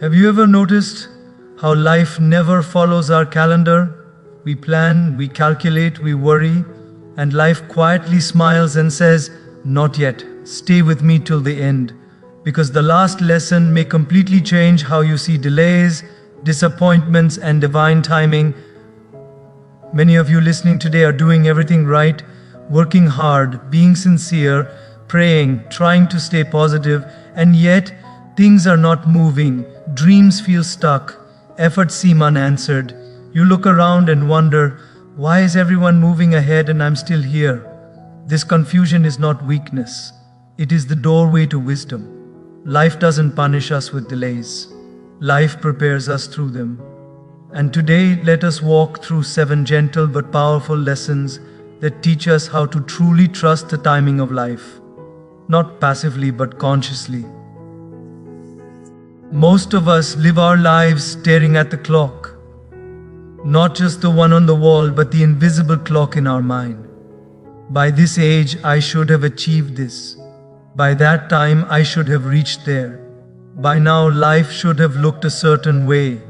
Have you ever noticed how life never follows our calendar? We plan, we calculate, we worry, and life quietly smiles and says, "Not yet, stay with me till the end." Because the last lesson may completely change how you see delays, disappointments, and divine timing. Many of you listening today are doing everything right, working hard, being sincere, praying, trying to stay positive, and yet things are not moving. Dreams feel stuck, efforts seem unanswered. You look around and wonder, why is everyone moving ahead and I'm still here? This confusion is not weakness, it is the doorway to wisdom. Life doesn't punish us with delays. Life prepares us through them. And today, let us walk through 7 gentle but powerful lessons that teach us how to truly trust the timing of life. Not passively but consciously. Most of us live our lives staring at the clock. Not just the one on the wall, but the invisible clock in our mind. By this age, I should have achieved this. By that time, I should have reached there. By now, life should have looked a certain way.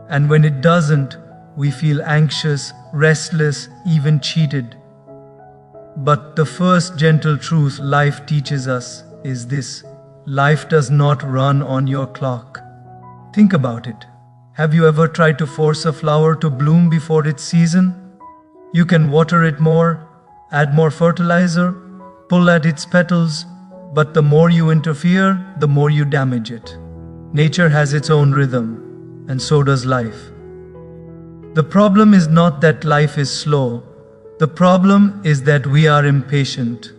And when it doesn't, we feel anxious, restless, even cheated. But the first gentle truth life teaches us is this: life does not run on your clock. Think about it. Have you ever tried to force a flower to bloom before its season? You can water it more, add more fertilizer, pull at its petals, but the more you interfere, the more you damage it. Nature has its own rhythm, and so does life. The problem is not that life is slow. The problem is that we are impatient.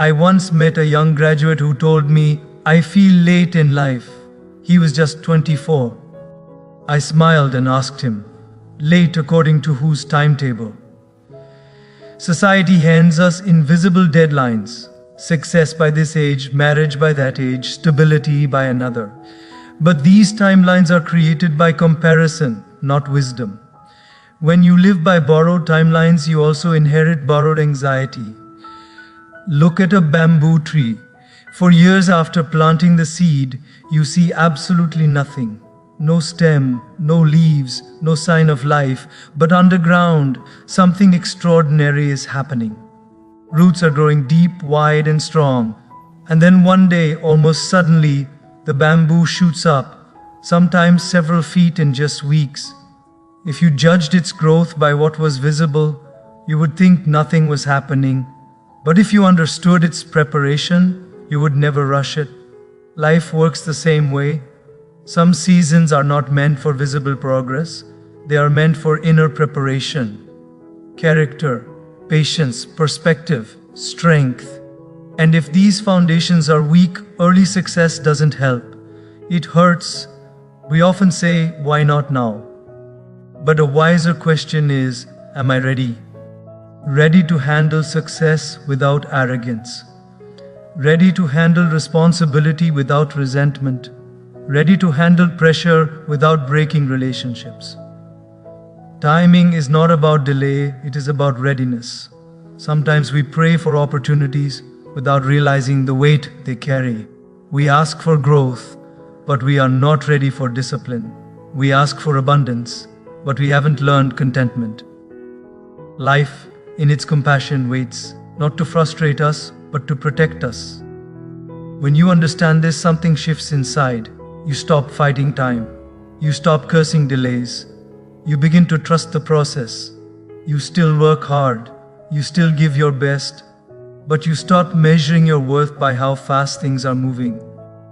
I once met a young graduate who told me, "I feel late in life." He was just 24. I smiled and asked him, "Late according to whose timetable?" Society hands us invisible deadlines. Success by this age, marriage by that age, stability by another. But these timelines are created by comparison, not wisdom. When you live by borrowed timelines, you also inherit borrowed anxiety. Look at a bamboo tree. For years after planting the seed, you see absolutely nothing. No stem, no leaves, no sign of life. But underground, something extraordinary is happening. Roots are growing deep, wide, and strong. And then one day, almost suddenly, the bamboo shoots up, sometimes several feet in just weeks. If you judged its growth by what was visible, you would think nothing was happening. But if you understood its preparation, you would never rush it. Life works the same way. Some seasons are not meant for visible progress. They are meant for inner preparation. Character, patience, perspective, strength. And if these foundations are weak, early success doesn't help. It hurts. We often say, "Why not now?" But a wiser question is, am I ready? Ready to handle success without arrogance. Ready to handle responsibility without resentment. Ready to handle pressure without breaking relationships. Timing is not about delay, it is about readiness. Sometimes we pray for opportunities without realizing the weight they carry. We ask for growth, but we are not ready for discipline. We ask for abundance, but we haven't learned contentment. Life, in its compassion, waits, not to frustrate us, but to protect us. When you understand this, something shifts inside. You stop fighting time. You stop cursing delays. You begin to trust the process. You still work hard. You still give your best. But you stop measuring your worth by how fast things are moving.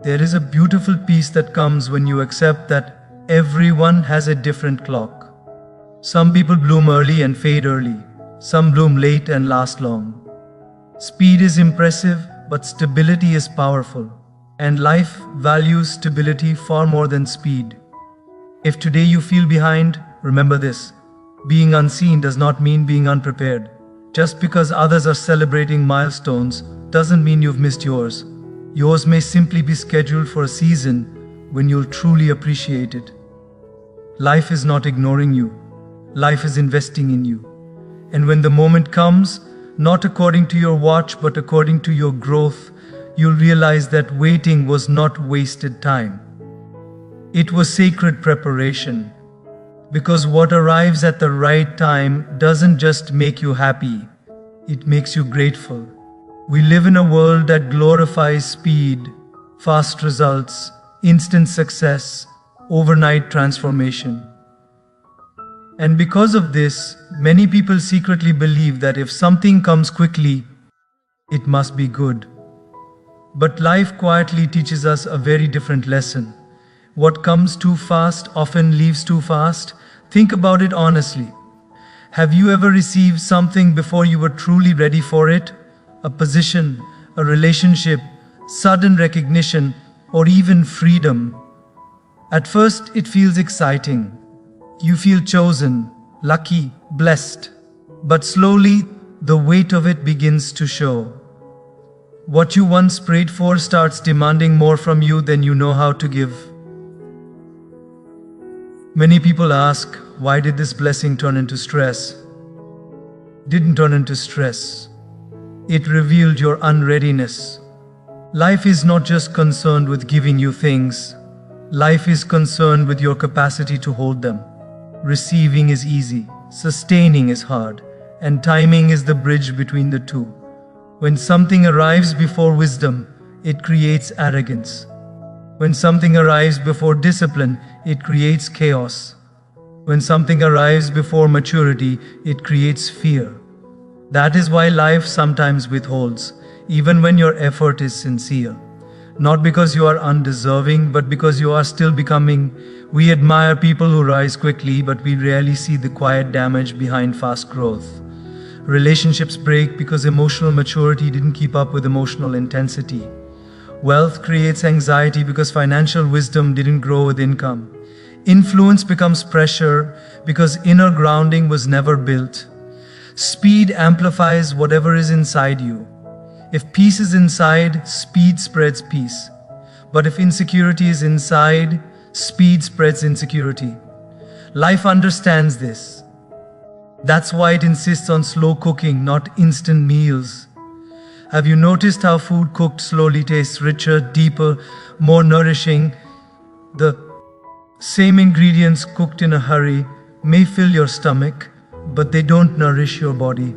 There is a beautiful peace that comes when you accept that everyone has a different clock. Some people bloom early and fade early. Some bloom late and last long. Speed is impressive, but stability is powerful. And life values stability far more than speed. If today you feel behind, remember this: being unseen does not mean being unprepared. Just because others are celebrating milestones doesn't mean you've missed yours. Yours may simply be scheduled for a season when you'll truly appreciate it. Life is not ignoring you. Life is investing in you. And when the moment comes, not according to your watch but according to your growth, you'll realize that waiting was not wasted time. It was sacred preparation. Because what arrives at the right time doesn't just make you happy, it makes you grateful. We live in a world that glorifies speed, fast results, instant success, overnight transformation. And because of this, many people secretly believe that if something comes quickly, it must be good. But life quietly teaches us a very different lesson. What comes too fast often leaves too fast. Think about it honestly. Have you ever received something before you were truly ready for it? A position, a relationship, sudden recognition, or even freedom. At first, it feels exciting. You feel chosen, lucky, blessed. But slowly, the weight of it begins to show. What you once prayed for starts demanding more from you than you know how to give. Many people ask, why did this blessing turn into stress? Didn't turn into stress. It revealed your unreadiness. Life is not just concerned with giving you things. Life is concerned with your capacity to hold them. Receiving is easy, sustaining is hard, and timing is the bridge between the two. When something arrives before wisdom, it creates arrogance. When something arrives before discipline, it creates chaos. When something arrives before maturity, it creates fear. That is why life sometimes withholds, even when your effort is sincere. Not because you are undeserving, but because you are still becoming. We admire people who rise quickly, but we rarely see the quiet damage behind fast growth. Relationships break because emotional maturity didn't keep up with emotional intensity. Wealth creates anxiety because financial wisdom didn't grow with income. Influence becomes pressure because inner grounding was never built. Speed amplifies whatever is inside you. If peace is inside, speed spreads peace. But if insecurity is inside, speed spreads insecurity. Life understands this. That's why it insists on slow cooking, not instant meals. Have you noticed how food cooked slowly tastes richer, deeper, more nourishing? The same ingredients cooked in a hurry may fill your stomach, but they don't nourish your body.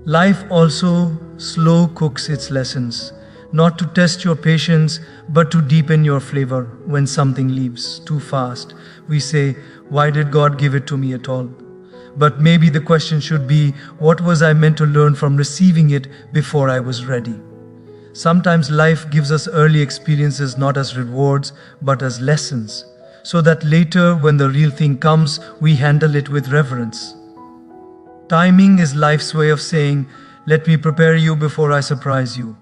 Life also slow cooks its lessons, not to test your patience, but to deepen your flavor. When something leaves too fast, we say, why did God give it to me at all? But maybe the question should be, what was I meant to learn from receiving it before I was ready? Sometimes life gives us early experiences not as rewards, but as lessons, so that later, when the real thing comes, we handle it with reverence. Timing is life's way of saying, let me prepare you before I surprise you.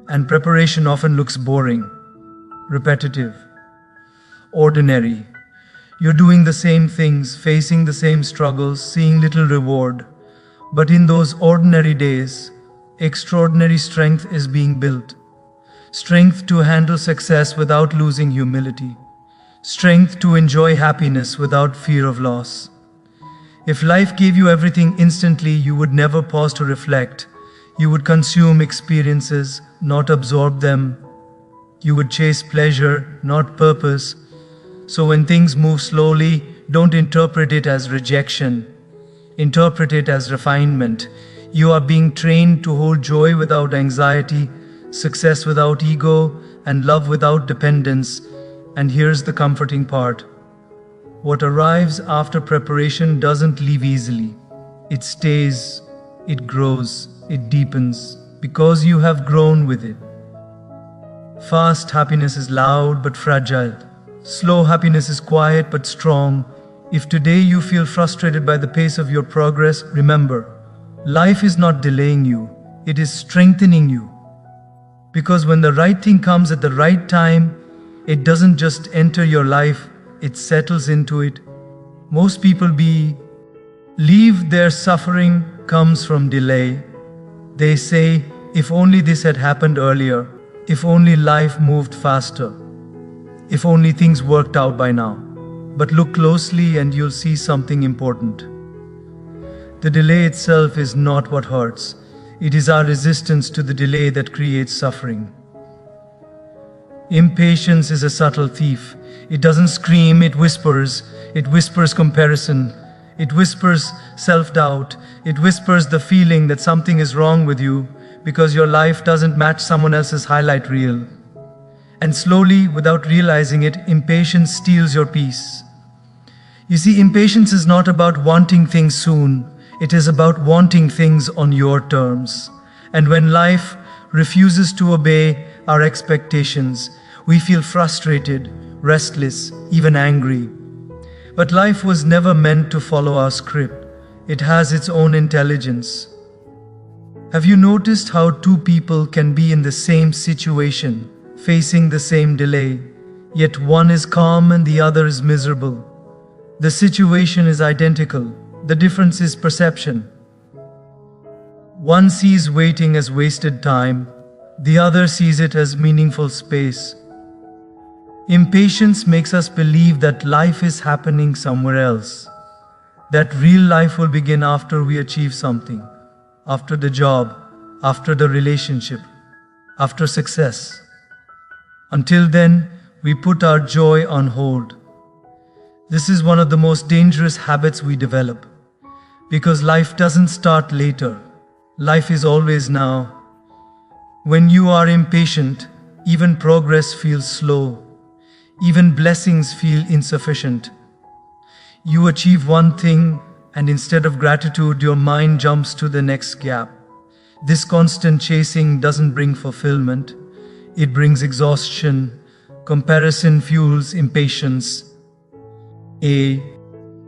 And preparation often looks boring, repetitive, ordinary. You're doing the same things, facing the same struggles, seeing little reward. But in those ordinary days, extraordinary strength is being built. Strength to handle success without losing humility. Strength to enjoy happiness without fear of loss. If life gave you everything instantly, you would never pause to reflect. You would consume experiences, not absorb them. You would chase pleasure, not purpose. So when things move slowly, don't interpret it as rejection. Interpret it as refinement. You are being trained to hold joy without anxiety, success without ego, and love without dependence. And here's the comforting part. What arrives after preparation doesn't leave easily. It stays, it grows, it deepens, because you have grown with it. Fast happiness is loud but fragile. Slow happiness is quiet but strong. If today you feel frustrated by the pace of your progress, remember, life is not delaying you, it is strengthening you. Because when the right thing comes at the right time, it doesn't just enter your life, it settles into it. Most people believe their suffering comes from delay. They say, if only this had happened earlier, if only life moved faster. If only things worked out by now. But look closely and you'll see something important. The delay itself is not what hurts. It is our resistance to the delay that creates suffering. Impatience is a subtle thief. It doesn't scream, it whispers. It whispers comparison. It whispers self-doubt. It whispers the feeling that something is wrong with you because your life doesn't match someone else's highlight reel. And slowly, without realizing it, impatience steals your peace. You see, impatience is not about wanting things soon. It is about wanting things on your terms. And when life refuses to obey our expectations, we feel frustrated, restless, even angry. But life was never meant to follow our script. It has its own intelligence. Have you noticed how two people can be in the same situation, facing the same delay, yet one is calm and the other is miserable? The situation is identical. The difference is perception. One sees waiting as wasted time, the other sees it as meaningful space. Impatience makes us believe that life is happening somewhere else, that real life will begin after we achieve something, after the job, after the relationship, after success. Until then, we put our joy on hold. This is one of the most dangerous habits we develop, because life doesn't start later. Life is always now. When you are impatient, even progress feels slow. Even blessings feel insufficient. You achieve one thing, and instead of gratitude, your mind jumps to the next gap. This constant chasing doesn't bring fulfillment. It brings exhaustion. Comparison fuels impatience.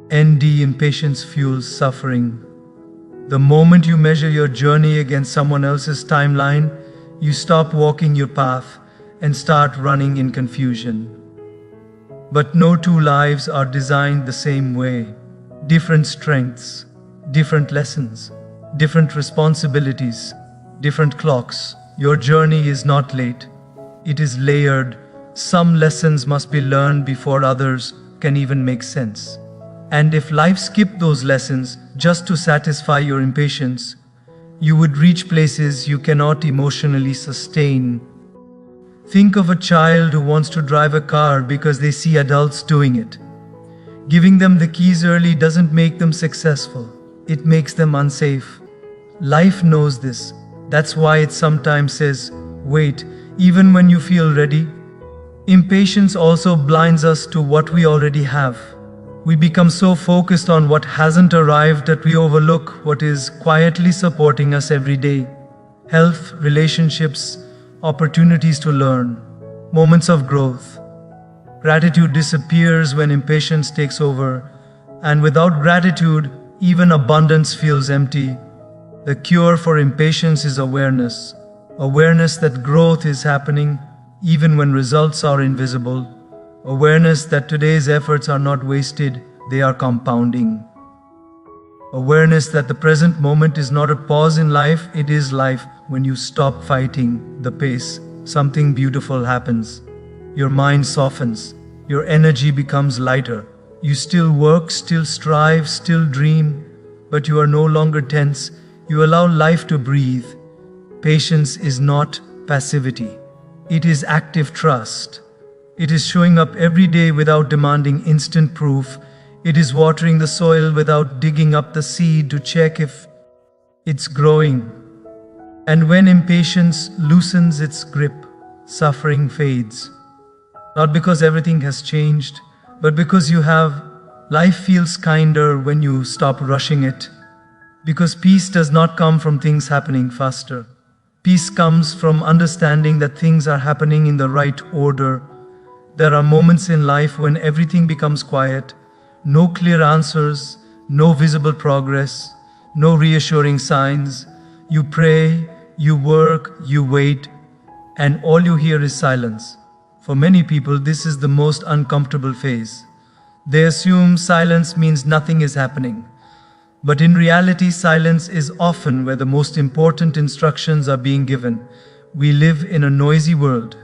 Impatience fuels suffering. The moment you measure your journey against someone else's timeline, you stop walking your path and start running in confusion. But no two lives are designed the same way. Different strengths, different lessons, different responsibilities, different clocks. Your journey is not late. It is layered. Some lessons must be learned before others can even make sense. And if life skipped those lessons just to satisfy your impatience, you would reach places you cannot emotionally sustain. Think of a child who wants to drive a car because they see adults doing it. Giving them the keys early doesn't make them successful. It makes them unsafe. Life knows this. That's why it sometimes says, wait, even when you feel ready. Impatience also blinds us to what we already have. We become so focused on what hasn't arrived that we overlook what is quietly supporting us every day. Health, relationships, opportunities to learn, moments of growth. Gratitude disappears when impatience takes over, and without gratitude, even abundance feels empty. The cure for impatience is awareness. Awareness that growth is happening even when results are invisible. Awareness that today's efforts are not wasted, they are compounding. Awareness that the present moment is not a pause in life, it is life. When you stop fighting the pace, something beautiful happens. Your mind softens, your energy becomes lighter. You still work, still strive, still dream, but you are no longer tense. You allow life to breathe. Patience is not passivity. It is active trust. It is showing up every day without demanding instant proof. It is watering the soil without digging up the seed to check if it's growing. And when impatience loosens its grip, suffering fades. Not because everything has changed, but because life feels kinder when you stop rushing it. Because peace does not come from things happening faster. Peace comes from understanding that things are happening in the right order. There are moments in life when everything becomes quiet, no clear answers, no visible progress, no reassuring signs. You pray, you work, you wait, and all you hear is silence. For many people, this is the most uncomfortable phase. They assume silence means nothing is happening. But in reality, silence is often where the most important instructions are being given. We live in a noisy world.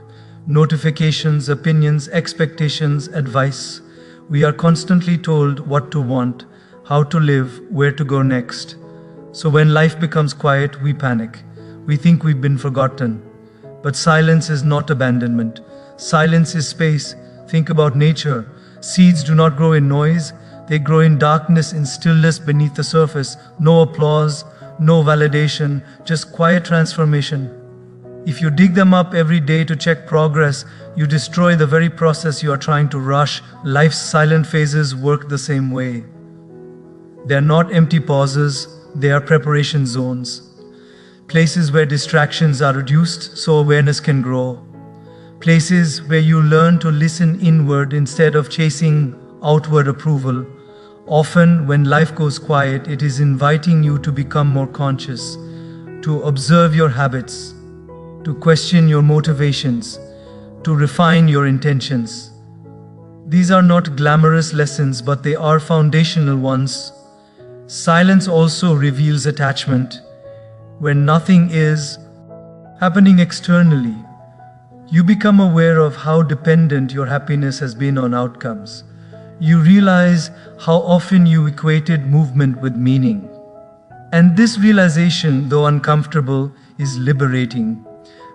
Notifications, opinions, expectations, advice. We are constantly told what to want, how to live, where to go next. So when life becomes quiet, we panic. We think we've been forgotten. But silence is not abandonment. Silence is space. Think about nature. Seeds do not grow in noise, they grow in darkness, in stillness beneath the surface. No applause, no validation, just quiet transformation. If you dig them up every day to check progress, you destroy the very process you are trying to rush. Life's silent phases work the same way. They are not empty pauses, they are preparation zones. Places where distractions are reduced so awareness can grow. Places where you learn to listen inward instead of chasing outward approval. Often, when life goes quiet, it is inviting you to become more conscious, to observe your habits, to question your motivations, to refine your intentions. These are not glamorous lessons, but they are foundational ones. Silence also reveals attachment. When nothing is happening externally, you become aware of how dependent your happiness has been on outcomes. You realize how often you equated movement with meaning. And this realization, though uncomfortable, is liberating.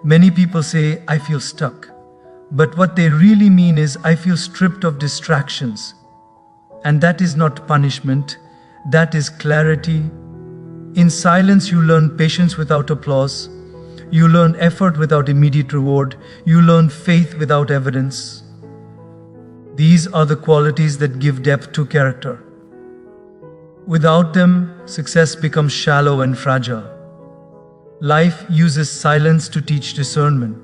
Many people say, "I feel stuck." But what they really mean is, "I feel stripped of distractions." And that is not punishment, that is clarity. In silence, you learn patience without applause. You learn effort without immediate reward. You learn faith without evidence. These are the qualities that give depth to character. Without them, success becomes shallow and fragile. Life uses silence to teach discernment.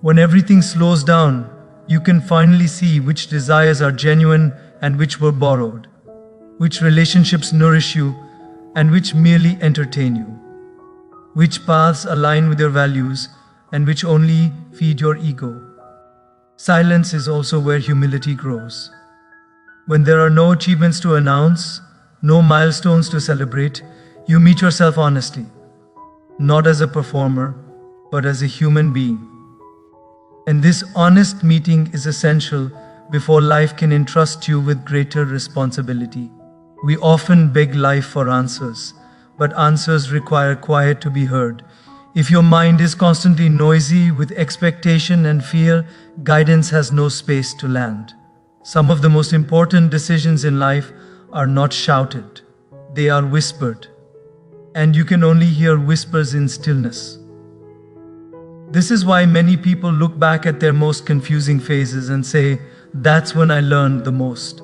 When everything slows down, you can finally see which desires are genuine and which were borrowed, which relationships nourish you and which merely entertain you, which paths align with your values and which only feed your ego. Silence is also where humility grows. When there are no achievements to announce, no milestones to celebrate, you meet yourself honestly, not as a performer, but as a human being. And this honest meeting is essential before life can entrust you with greater responsibility. We often beg life for answers, but answers require quiet to be heard. If your mind is constantly noisy with expectation and fear, guidance has no space to land. Some of the most important decisions in life are not shouted, they are whispered. And you can only hear whispers in stillness. This is why many people look back at their most confusing phases and say, "That's when I learned the most."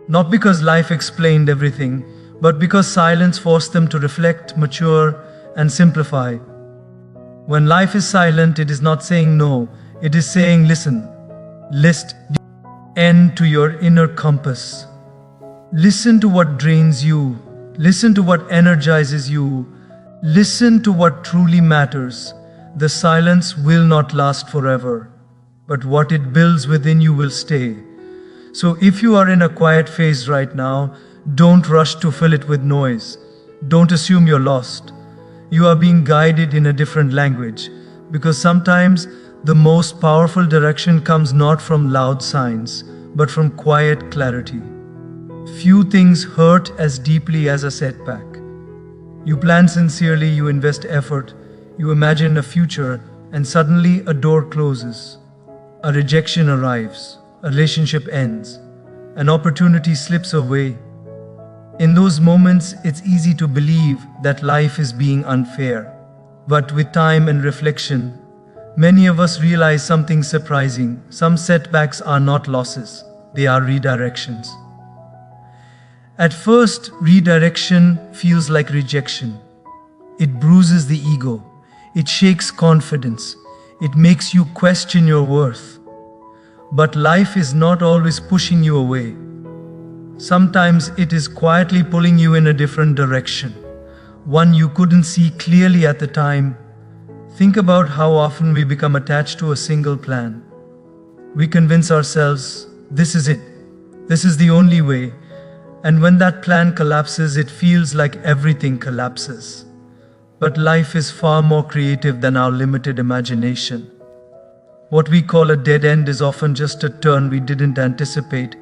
Not because life explained everything, but because silence forced them to reflect, mature, and simplify. When life is silent, it is not saying no, it is saying listen. List end to your inner compass. Listen to what drains you. Listen to what energizes you. Listen to what truly matters. The silence will not last forever, but what it builds within you will stay. So if you are in a quiet phase right now, don't rush to fill it with noise. Don't assume you're lost. You are being guided in a different language, because sometimes the most powerful direction comes not from loud signs, but from quiet clarity. Few things hurt as deeply as a setback. You plan sincerely, you invest effort, you imagine a future, and suddenly a door closes. A rejection arrives, a relationship ends, an opportunity slips away. In those moments, it's easy to believe that life is being unfair. But with time and reflection, many of us realize something surprising. Some setbacks are not losses, they are redirections. At first, redirection feels like rejection. It bruises the ego, it shakes confidence, it makes you question your worth. But life is not always pushing you away. Sometimes it is quietly pulling you in a different direction, one you couldn't see clearly at the time. Think about how often we become attached to a single plan. We convince ourselves, this is it, this is the only way. And when that plan collapses, it feels like everything collapses. But life is far more creative than our limited imagination. What we call a dead end is often just a turn we didn't anticipate.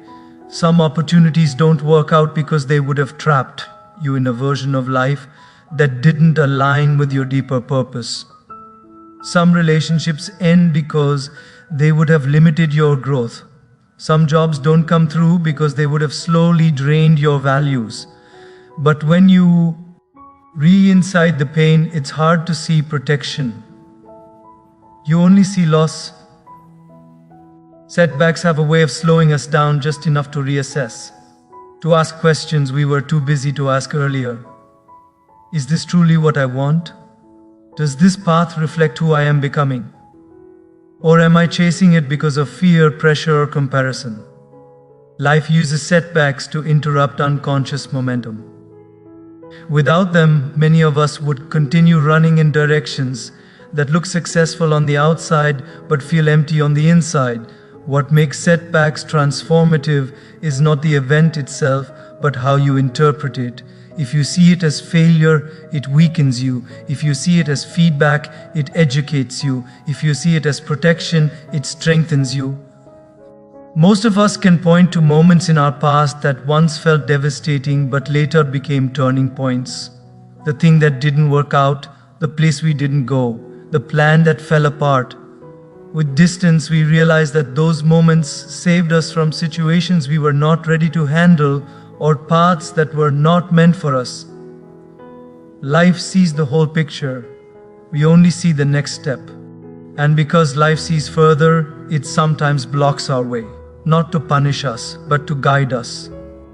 Some opportunities don't work out because they would have trapped you in a version of life that didn't align with your deeper purpose. Some relationships end because they would have limited your growth. Some jobs don't come through because they would have slowly drained your values. But when you inside the pain, it's hard to see protection. You only see loss. Setbacks have a way of slowing us down just enough to reassess, to ask questions we were too busy to ask earlier. Is this truly what I want? Does this path reflect who I am becoming? Or am I chasing it because of fear, pressure, or comparison? Life uses setbacks to interrupt unconscious momentum. Without them, many of us would continue running in directions that look successful on the outside but feel empty on the inside. What makes setbacks transformative is not the event itself, but how you interpret it. If you see it as failure, it weakens you. If you see it as feedback, it educates you. If you see it as protection, it strengthens you. Most of us can point to moments in our past that once felt devastating but later became turning points. The thing that didn't work out, the place we didn't go, the plan that fell apart. With distance, we realize that those moments saved us from situations we were not ready to handle or paths that were not meant for us. Life sees the whole picture. We only see the next step. And because life sees further, it sometimes blocks our way, not to punish us, but to guide us.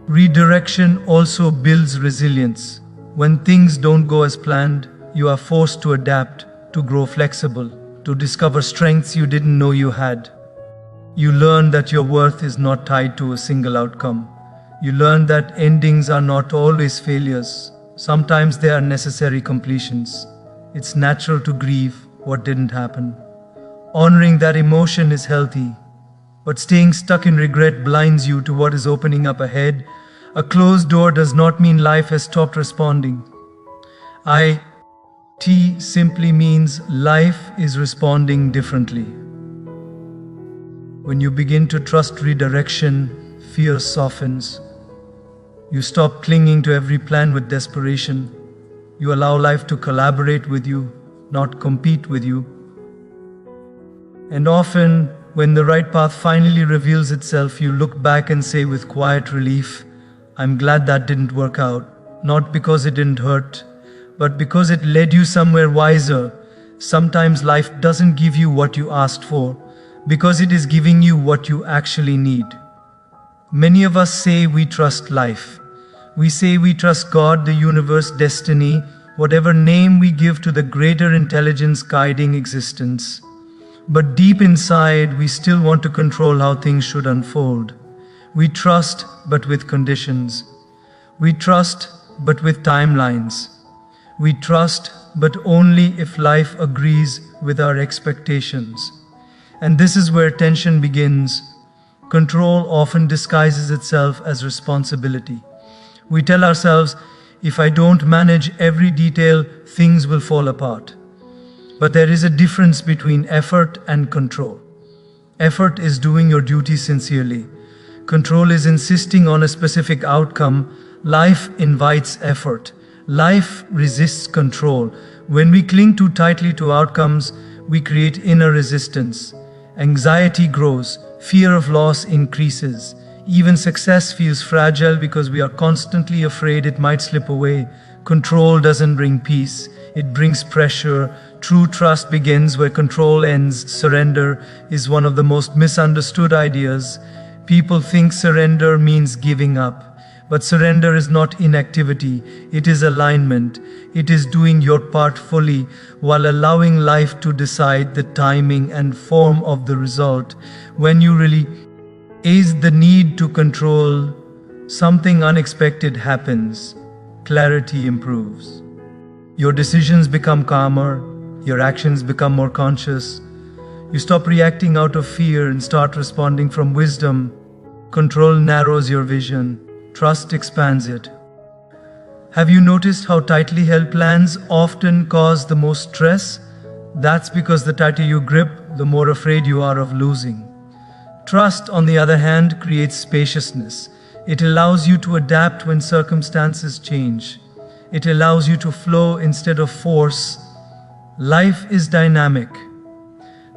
Redirection also builds resilience. When things don't go as planned, you are forced to adapt, to grow flexible, to discover strengths you didn't know you had. You learn that your worth is not tied to a single outcome. You learn that endings are not always failures. Sometimes they are necessary completions. It's natural to grieve what didn't happen. Honoring that emotion is healthy. But staying stuck in regret blinds you to what is opening up ahead. A closed door does not mean life has stopped responding. IT simply means life is responding differently. When you begin to trust redirection, fear softens. You stop clinging to every plan with desperation. You allow life to collaborate with you, not compete with you. And often, when the right path finally reveals itself, you look back and say with quiet relief, I'm glad that didn't work out, not because it didn't hurt, but because it led you somewhere wiser. Sometimes life doesn't give you what you asked for, because it is giving you what you actually need. Many of us say we trust life. We say we trust God, the universe, destiny, whatever name we give to the greater intelligence guiding existence. But deep inside, we still want to control how things should unfold. We trust, but with conditions. We trust, but with timelines. We trust, but only if life agrees with our expectations. And this is where tension begins. Control often disguises itself as responsibility. We tell ourselves, if I don't manage every detail, things will fall apart. But there is a difference between effort and control. Effort is doing your duty sincerely. Control is insisting on a specific outcome. Life invites effort. Life resists control. When we cling too tightly to outcomes, we create inner resistance. Anxiety grows. Fear of loss increases. Even success feels fragile because we are constantly afraid it might slip away. Control doesn't bring peace. It brings pressure. True trust begins where control ends. Surrender is one of the most misunderstood ideas. People think surrender means giving up. But surrender is not inactivity. It is alignment. It is doing your part fully while allowing life to decide the timing and form of the result. When you really ease the need to control, something unexpected happens. Clarity improves. Your decisions become calmer. Your actions become more conscious. You stop reacting out of fear and start responding from wisdom. Control narrows your vision. Trust expands it. Have you noticed how tightly held plans often cause the most stress? That's because the tighter you grip, the more afraid you are of losing. Trust, on the other hand, creates spaciousness. It allows you to adapt when circumstances change. It allows you to flow instead of force. Life is dynamic.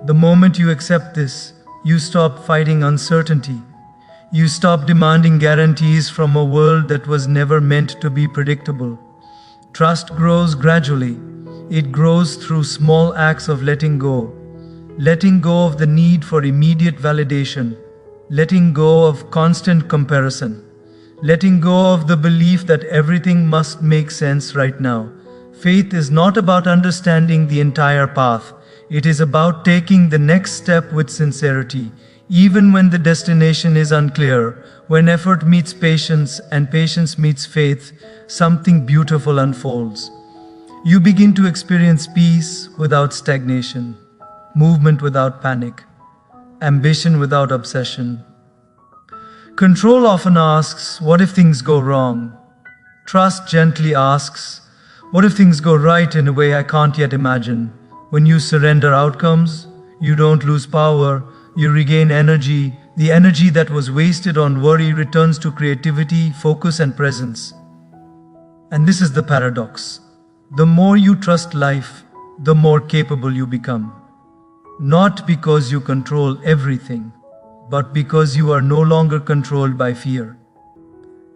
The moment you accept this, you stop fighting uncertainty. You stop demanding guarantees from a world that was never meant to be predictable. Trust grows gradually. It grows through small acts of letting go. Letting go of the need for immediate validation. Letting go of constant comparison. Letting go of the belief that everything must make sense right now. Faith is not about understanding the entire path. It is about taking the next step with sincerity, even when the destination is unclear. When effort meets patience and patience meets faith, something beautiful unfolds. You begin to experience peace without stagnation, movement without panic, ambition without obsession. Control often asks, what if things go wrong? Trust gently asks, what if things go right in a way I can't yet imagine? When you surrender outcomes, you don't lose power, you regain energy. The energy that was wasted on worry returns to creativity, focus, and presence. And this is the paradox. The more you trust life, the more capable you become. Not because you control everything, but because you are no longer controlled by fear.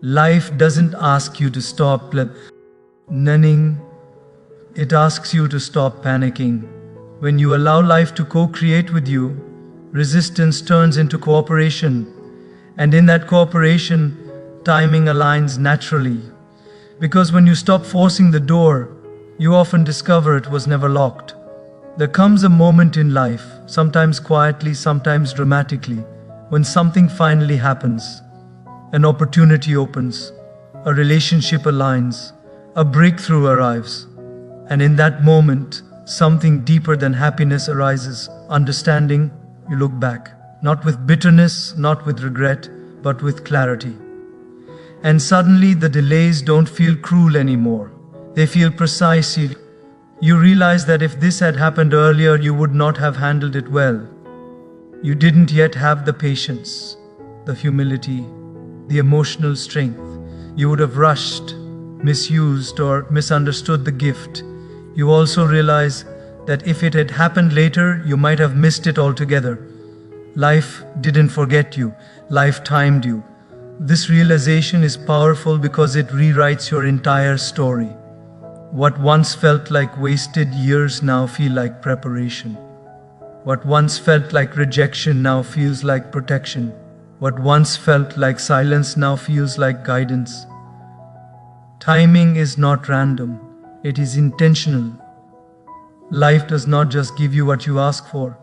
Life doesn't ask you to stop running. It asks you to stop panicking. When you allow life to co-create with you, resistance turns into cooperation. And in that cooperation, timing aligns naturally. Because when you stop forcing the door, you often discover it was never locked. There comes a moment in life, sometimes quietly, sometimes dramatically, when something finally happens. An opportunity opens, a relationship aligns, a breakthrough arrives. And in that moment, something deeper than happiness arises, understanding. You look back, not with bitterness, not with regret, but with clarity. And suddenly the delays don't feel cruel anymore. They feel precise. You realize that if this had happened earlier, you would not have handled it well. You didn't yet have the patience, the humility, the emotional strength. You would have rushed, misused, or misunderstood the gift. You also realize that if it had happened later, you might have missed it altogether. Life didn't forget you, life timed you. This realization is powerful because it rewrites your entire story. What once felt like wasted years now feel like preparation. What once felt like rejection now feels like protection. What once felt like silence now feels like guidance. Timing is not random. It is intentional. Life does not just give you what you ask for,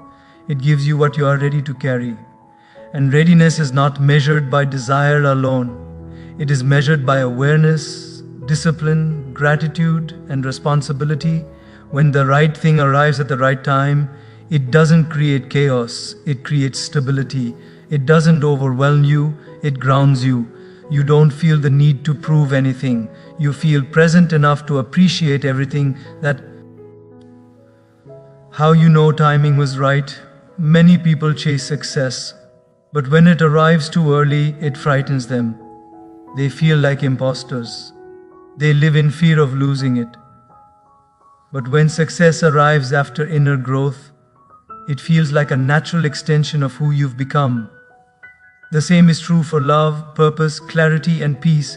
it gives you what you are ready to carry. And readiness is not measured by desire alone. It is measured by awareness, discipline, gratitude, and responsibility. When the right thing arrives at the right time, it doesn't create chaos, it creates stability. It doesn't overwhelm you, it grounds you. You don't feel the need to prove anything. You feel present enough to appreciate everything. That how you know timing was right? Many people chase success, but when it arrives too early, it frightens them. They feel like imposters. They live in fear of losing it. But when success arrives after inner growth, it feels like a natural extension of who you've become. The same is true for love, purpose, clarity, and peace.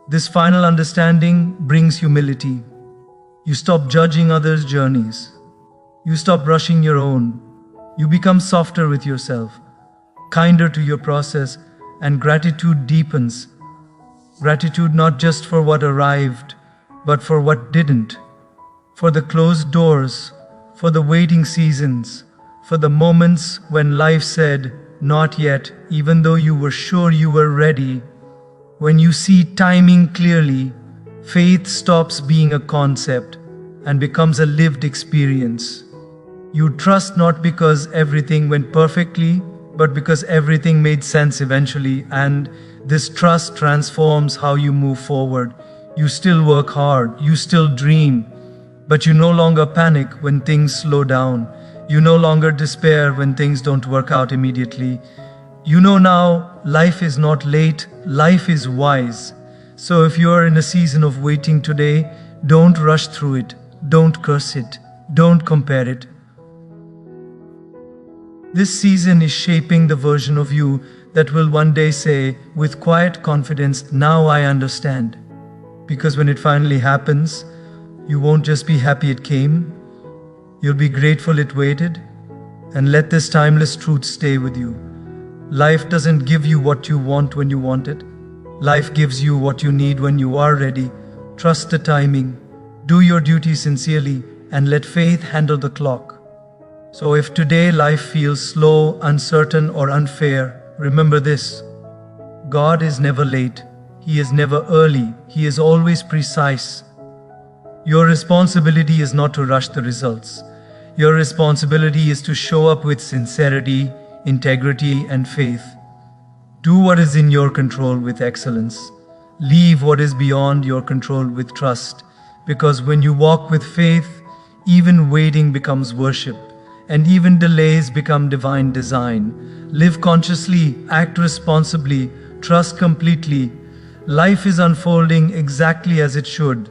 This final understanding brings humility. You stop judging others' journeys. You stop rushing your own. You become softer with yourself, kinder to your process, and gratitude deepens. Gratitude not just for what arrived, but for what didn't. For the closed doors, for the waiting seasons, for the moments when life said, not yet, even though you were sure you were ready. When you see timing clearly, faith stops being a concept and becomes a lived experience. You trust not because everything went perfectly, but because everything made sense eventually, and this trust transforms how you move forward. You still work hard, you still dream, but you no longer panic when things slow down. You no longer despair when things don't work out immediately. You know now, life is not late, life is wise. So if you are in a season of waiting today, don't rush through it, don't curse it. Don't compare it. This season is shaping the version of you that will one day say, with quiet confidence, now I understand. Because when it finally happens, you won't just be happy it came, you'll be grateful it waited. And let this timeless truth stay with you. Life doesn't give you what you want when you want it. Life gives you what you need when you are ready. Trust the timing, do your duty sincerely, and let faith handle the clock. So if today life feels slow, uncertain, or unfair, remember this: God is never late, He is never early, He is always precise. Your responsibility is not to rush the results. Your responsibility is to show up with sincerity, integrity, and faith. Do what is in your control with excellence. Leave what is beyond your control with trust. Because when you walk with faith, even waiting becomes worship, and even delays become divine design. Live consciously, act responsibly, trust completely. Life is unfolding exactly as it should.